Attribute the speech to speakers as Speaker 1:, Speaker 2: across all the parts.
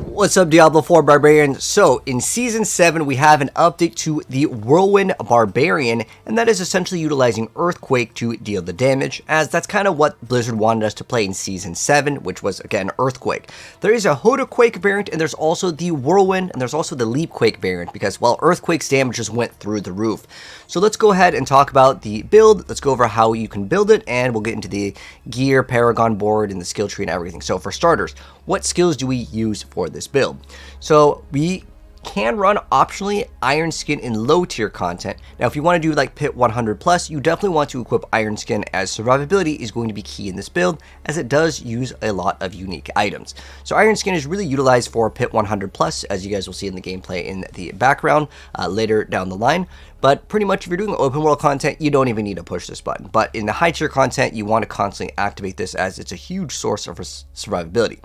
Speaker 1: What's up, Diablo 4 Barbarian? So, in Season 7, we have an update to the Whirlwind Barbarian, and that is essentially utilizing Earthquake to deal the damage, as that's kind of what Blizzard wanted us to play in Season 7, which was, again, Earthquake. There is a Hota Earthquake variant, and there's also the Whirlwind, and there's also the Leapquake variant, because, well, Earthquake's damage just went through the roof. So let's go ahead and talk about the build, let's go over how you can build it, and we'll get into the gear, Paragon Board, and the skill tree and everything. So for starters, what skills do we use for this build? So we can run optionally Iron Skin in low tier content. Now if you want to do like Pit 100 plus, you definitely want to equip Iron Skin, as survivability is going to be key in this build, as it does use a lot of unique items. So Iron Skin is really utilized for Pit 100 plus, as you guys will see in the gameplay in the background later down the line. But pretty much if you're doing open world content, you don't even need to push this button. But in the high tier content, you want to constantly activate this, as it's a huge source of survivability.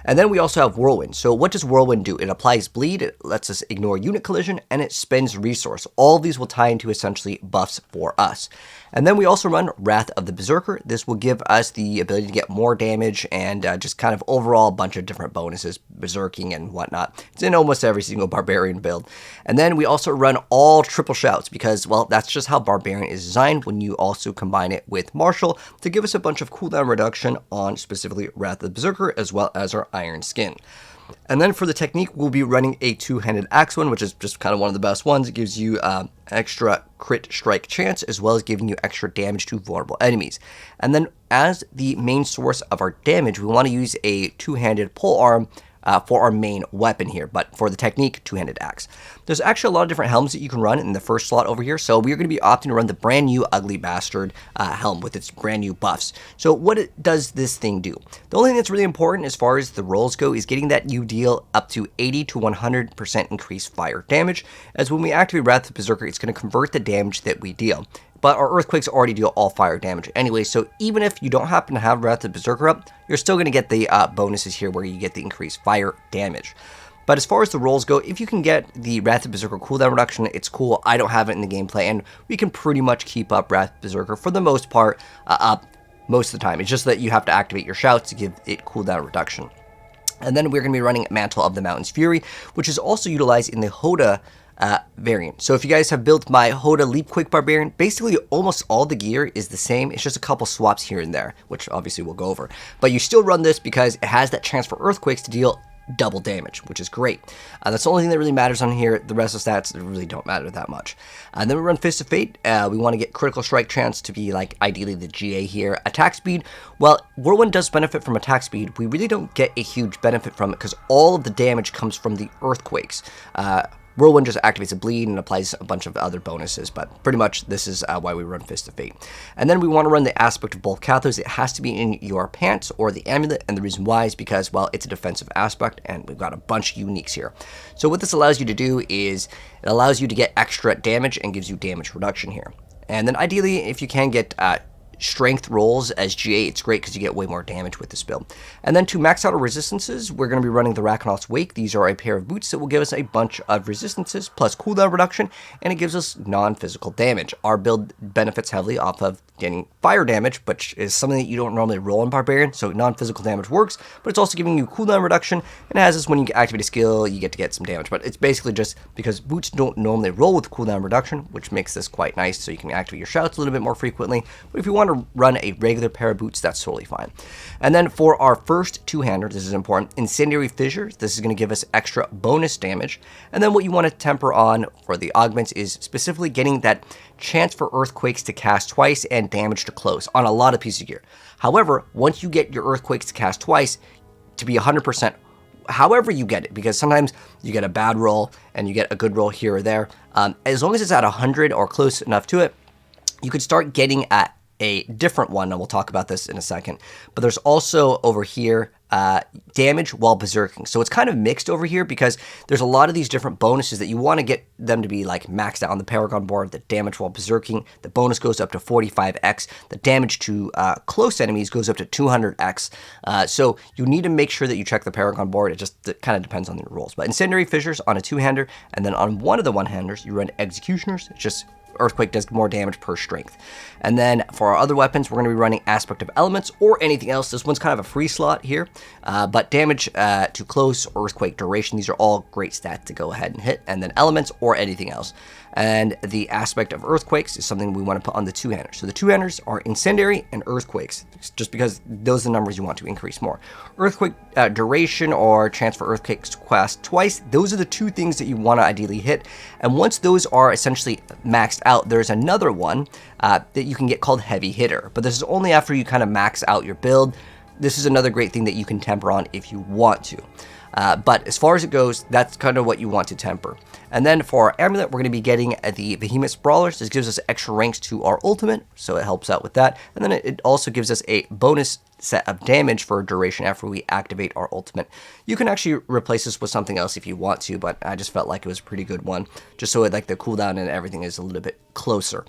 Speaker 1: And then we also have Whirlwind. So what does Whirlwind do? It applies bleed, it lets us ignore unit collision, and it spends resource. All of these will tie into essentially buffs for us. And then we also run Wrath of the Berserker. This will give us the ability to get more damage and just kind of overall a bunch of different bonuses, berserking and whatnot. It's in almost every single Barbarian build. And then we also run all triple shouts because, well, that's just how Barbarian is designed when you also combine it with Martial to give us a bunch of cooldown reduction on specifically Wrath of the Berserker as well as our Iron Skin. And then for the technique, we'll be running a two-handed axe one, which is just kind of one of the best ones. It gives you extra crit strike chance, as well as giving you extra damage to vulnerable enemies. And then as the main source of our damage, we want to use a two-handed polearm for our main weapon here, but for the technique, two-handed axe. There's actually a lot of different helms that you can run in the first slot over here, so we're going to be opting to run the brand new Ugly Bastard helm with its brand new buffs. So what does this thing do? The only thing that's really important as far as the rolls go is getting that you deal up to 80 to 100% increased fire damage, as when we activate Wrath of the Berserker, it's going to convert the damage that we deal. But our Earthquakes already deal all fire damage anyway, so even if you don't happen to have Wrath of the Berserker up, you're still going to get the bonuses here where you get the increased fire damage. But as far as the rolls go, if you can get the Wrath of Berserker cooldown reduction, it's cool. I don't have it in the gameplay, and we can pretty much keep up Wrath of Berserker for the most part up most of the time. It's just that you have to activate your shouts to give it cooldown reduction. And then we're going to be running Mantle of the Mountain's Fury, which is also utilized in the Hota variant. So if you guys have built my Hota Leapquake Barbarian, basically almost all the gear is the same. It's just a couple swaps here and there, which obviously we'll go over. But you still run this because it has that chance for Earthquakes to deal double damage, which is great. That's the only thing that really matters on here. The rest of the stats really don't matter that much. And then we run Fist of Fate. We want to get critical strike chance to be like ideally the GA here. Attack speed, well, Whirlwind does benefit from attack speed. We really don't get a huge benefit from it because all of the damage comes from the Earthquakes. Whirlwind just activates a bleed and applies a bunch of other bonuses, but pretty much this is why we run Fist of Fate. And then we want to run the aspect of both Cathos. It has to be in your pants or the amulet, and the reason why is because, well, it's a defensive aspect, and we've got a bunch of uniques here. So what this allows you to do is it allows you to get extra damage and gives you damage reduction here. And then ideally, if you can get strength rolls as GA, it's great because you get way more damage with this build. And then to max out our resistances, we're going to be running the Racnoth's Wake. These are a pair of boots that will give us a bunch of resistances plus cooldown reduction, and it gives us non-physical damage. Our build benefits heavily off of getting fire damage, which is something that you don't normally roll in Barbarian, so non-physical damage works, but it's also giving you cooldown reduction, and it has this when you activate a skill, you get to get some damage, but it's basically just because boots don't normally roll with cooldown reduction, which makes this quite nice, so you can activate your shouts a little bit more frequently, but if you want to run a regular pair of boots, that's totally fine. And then for our first two-hander, this is important, Incendiary Fissures, this is going to give us extra bonus damage, and then what you want to temper on for the augments is specifically getting that chance for Earthquakes to cast twice and damage to close on a lot of pieces of gear. However, once you get your Earthquakes to cast twice to be 100%, however you get it, because sometimes you get a bad roll and you get a good roll here or there, as long as it's at 100 or close enough to it, you could start getting at a different one, and we'll talk about this in a second. But there's also over here damage while berserking. So it's kind of mixed over here because there's a lot of these different bonuses that you want to get them to be like maxed out on the Paragon Board. The damage while berserking, the bonus goes up to 45x. The damage to close enemies goes up to 200x. So you need to make sure that you check the Paragon Board. It kind of depends on the rules. But Incendiary Fissures on a two-hander, and then on one of the one-handers, you run Executioners. It's just Earthquake does more damage per strength. And then for our other weapons, we're going to be running Aspect of Elements or anything else. This one's kind of a free slot here, but damage to close, Earthquake duration, these are all great stats to go ahead and hit. And then Elements or anything else. And the Aspect of Earthquakes is something we want to put on the two-handers. So the two-handers are Incendiary and Earthquakes, just because those are the numbers you want to increase more. Earthquake duration or chance for Earthquakes to cast twice, those are the two things that you want to ideally hit. And once those are essentially maxed out, there's another one that you can get called Heavy Hitter. But this is only after you kind of max out your build. This is another great thing that you can temper on if you want to. But as far as it goes, that's kind of what you want to temper. And then for our amulet, we're going to be getting the Behemoth Sprawlers. This gives us extra ranks to our ultimate, so it helps out with that. And then it also gives us a bonus set of damage for duration after we activate our ultimate. You can actually replace this with something else if you want to, but I just felt like it was a pretty good one, just so like the cooldown and everything is a little bit closer.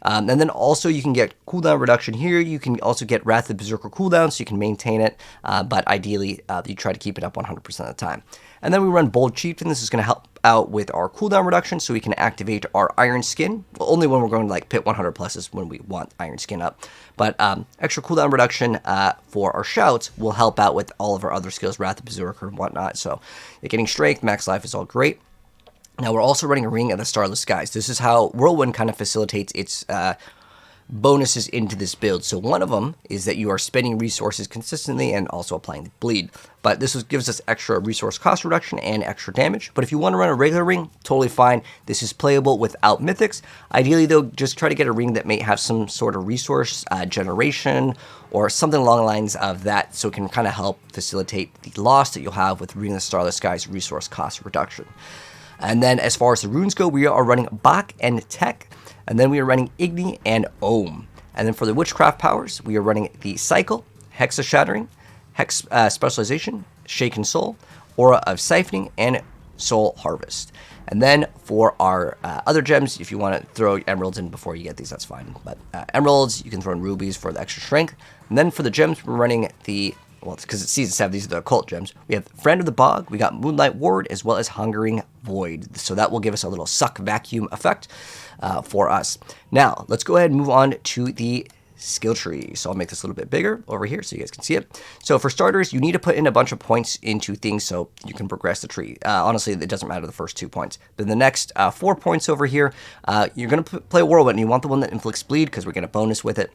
Speaker 1: And then also you can get cooldown reduction here. You can also get Wrath of Berserker cooldown, so you can maintain it, but ideally you try to keep it up 100% of the time. And then we run Bold Chieftain. This is going to help out with our cooldown reduction, so we can activate our Iron Skin. Well, only when we're going to like pit 100 plus is when we want Iron Skin up. But extra cooldown reduction for our shouts will help out with all of our other skills, Wrath of Berserker and whatnot. So getting strength, max life is all great. Now we're also running a Ring of the Starless Skies. This is how Whirlwind kind of facilitates its bonuses into this build. So one of them is that you are spending resources consistently and also applying the bleed. But this gives us extra resource cost reduction and extra damage. But if you want to run a regular ring, totally fine. This is playable without mythics. Ideally though, just try to get a ring that may have some sort of resource generation or something along the lines of that, so it can kind of help facilitate the loss that you'll have with Ring of the Starless Skies resource cost reduction. And then as far as the runes go, we are running Bach and Tech. And then we are running Igni and Ohm. And then for the Witchcraft powers, we are running the Cycle, Hexa Shattering, Hex Specialization, Shaken Soul, Aura of Siphoning, and Soul Harvest. And then for our other gems, if you want to throw emeralds in before you get these, that's fine. But emeralds, you can throw in rubies for the extra strength. And then for the gems, we're running the, well, because it's Season 7, these are the occult gems. We have Friend of the Bog, we got Moonlight Ward, as well as Hungering Void. So that will give us a little suck vacuum effect for us. Now, let's go ahead and move on to the skill tree. So I'll make this a little bit bigger over here so you guys can see it. So for starters, you need to put in a bunch of points into things so you can progress the tree. Honestly, it doesn't matter the first 2 points. But the next 4 points over here, you're going to play Whirlwind, and you want the one that inflicts bleed because we're getting a bonus with it.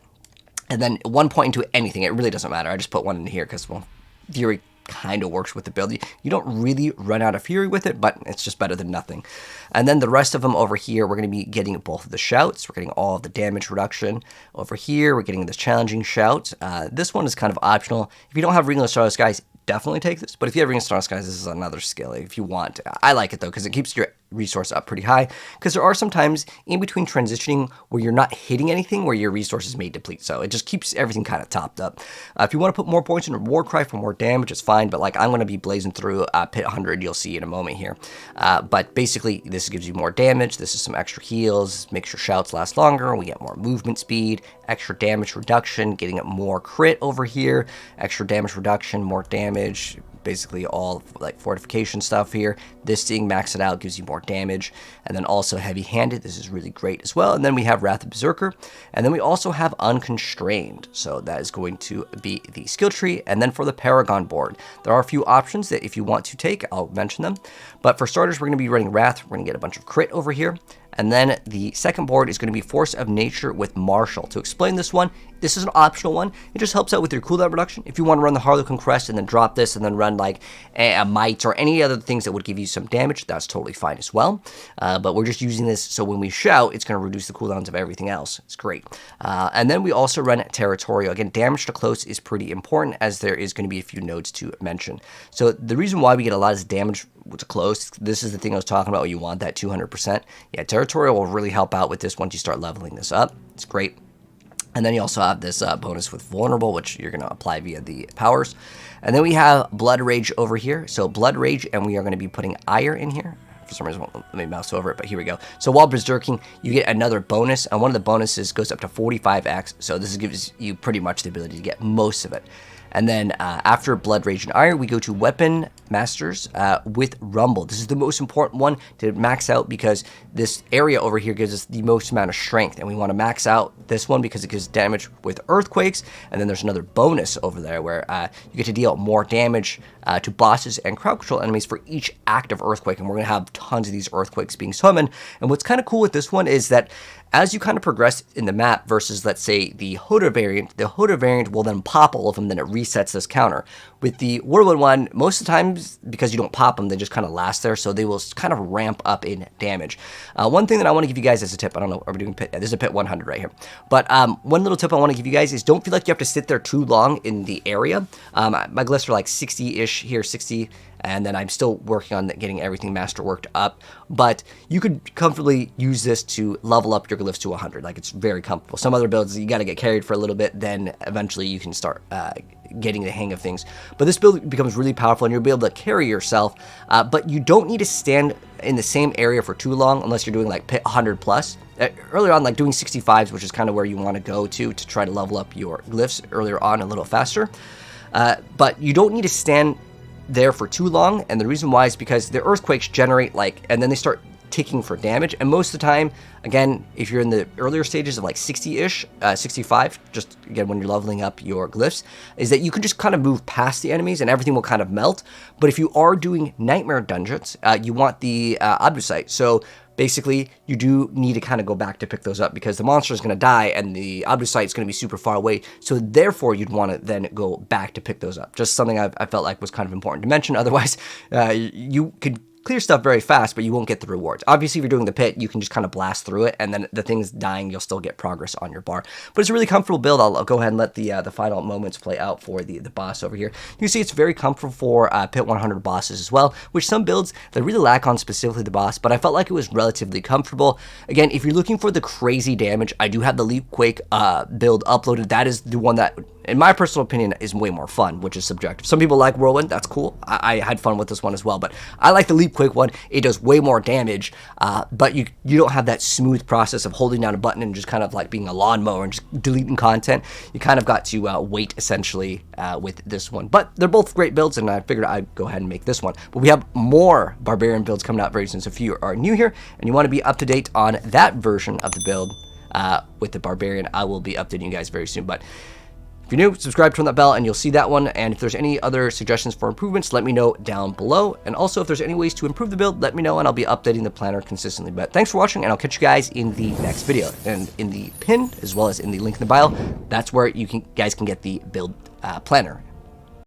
Speaker 1: And then 1 point into anything. It really doesn't matter. I just put one in here because, well, Fury kind of works with the build. You don't really run out of Fury with it, but it's just better than nothing. And then the rest of them over here, we're going to be getting both of the shouts. We're getting all of the damage reduction. Over here, we're getting this challenging shout. This one is kind of optional. If you don't have Ring of the Starless Skies, definitely take this. But if you have Ring of the Starless Skies, this is another skill if you want. I like it, though, because it keeps your resource up pretty high, because there are some times in between transitioning where you're not hitting anything where your resources may deplete, so it just keeps everything kind of topped up. If you want to put more points in War Cry for more damage, it's fine, but like I'm going to be blazing through pit 100, you'll see in a moment here. But basically this gives you more damage, this is some extra heals, makes your shouts last longer, we get more movement speed, extra damage reduction, getting more crit over here, extra damage reduction, more damage, basically all like fortification stuff here. This thing, max it out, gives you more damage. And then also heavy-handed, this is really great as well. And then we have Wrath of Berserker, and then we also have Unconstrained, so that is going to be the skill tree. And then for the Paragon board, there are a few options that if you want to take, I'll mention them. But for starters, we're going to be running Wrath. We're going to get a bunch of crit over here. And then the second board is going to be Force of Nature with Martial. To explain this one, this is an optional one. It just helps out with your cooldown reduction. If you want to run the Harlequin Crest and then drop this and then run like a Might or any other things that would give you some damage, that's totally fine as well. But we're just using this so when we shout, it's going to reduce the cooldowns of everything else. It's great. And then we also run Territorial. Again, damage to close is pretty important, as there is going to be a few nodes to mention. So the reason why we get a lot of damage to close, this is the thing I was talking about, you want that 200%. Yeah, Territorial will really help out with this once you start leveling this up. It's great. And then you also have this bonus with Vulnerable, which you're going to apply via the powers. And then we have Blood Rage over here. So Blood Rage, and we are going to be putting Ire in here. For some reason, let me mouse over it, but here we go. So while berserking, you get another bonus, and one of the bonuses goes up to 45x. So this gives you pretty much the ability to get most of it. And then after Blood, Rage, and Iron, we go to Weapon Masters with Rumble. This is the most important one to max out because this area over here gives us the most amount of strength, and we want to max out this one because it gives damage with earthquakes. And then there's another bonus over there where you get to deal more damage to bosses and crowd control enemies for each active earthquake, and we're going to have tons of these earthquakes being summoned. And what's kind of cool with this one is that as you kind of progress in the map versus, let's say, the Hota variant will then pop all of them, then it resets this counter. With the Whirlwind one, most of the times, because you don't pop them, they just kind of last there, so they will kind of ramp up in damage. One thing that I want to give you guys as a tip, I don't know, are we doing pit? Yeah, there's a pit 100 right here. But one little tip I want to give you guys is don't feel like you have to sit there too long in the area. My glyphs are like 60-ish here, 60, and then I'm still working on getting everything masterworked up. But you could comfortably use this to level up your glyphs to 100. Like, it's very comfortable. Some other builds, you got to get carried for a little bit, then eventually you can start getting the hang of things. But this build becomes really powerful, and you'll be able to carry yourself. But you don't need to stand in the same area for too long unless you're doing like pit 100 plus. Earlier on, like doing 65s, which is kind of where you want to go to try to level up your glyphs earlier on a little faster. But you don't need to stand there for too long, and the reason why is because the earthquakes generate and then they start ticking for damage, and most of the time, again, if you're in the earlier stages of like 60-ish, 65, just again when you're leveling up your glyphs, is that you can just kind of move past the enemies and everything will kind of melt. But if you are doing nightmare dungeons, you want the Obducite. So basically, you do need to kind of go back to pick those up because the monster is going to die and the Obducite is going to be super far away. So therefore, you'd want to then go back to pick those up. Just something I felt like was kind of important to mention. Otherwise, you could clear stuff very fast, but you won't get the rewards. Obviously, if you're doing the pit, you can just kind of blast through it, and then the thing's dying, you'll still get progress on your bar. But it's a really comfortable build. I'll go ahead and let the final moments play out for the boss over here. You can see it's very comfortable for pit 100 bosses as well, which some builds, they really lack on specifically the boss, but I felt like it was relatively comfortable. Again, if you're looking for the crazy damage, I do have the Leap Quake build uploaded. That is the one that, in my personal opinion, is way more fun, which is subjective. Some people like Whirlwind, that's cool. I had fun with this one as well, but I like the Leap Quake one. It does way more damage, but you don't have that smooth process of holding down a button and just kind of like being a lawnmower and just deleting content. You kind of got to wait, essentially, with this one. But they're both great builds, and I figured I'd go ahead and make this one. But we have more Barbarian builds coming out very soon, so if you are new here and you want to be up to date on that version of the build with the Barbarian, I will be updating you guys very soon. But if you're new, subscribe, turn that bell, and you'll see that one. And if there's any other suggestions for improvements, let me know down below. And also, if there's any ways to improve the build, let me know, and I'll be updating the planner consistently. But thanks for watching, and I'll catch you guys in the next video. And in the pin, as well as in the link in the bio, that's where you guys can get the build planner.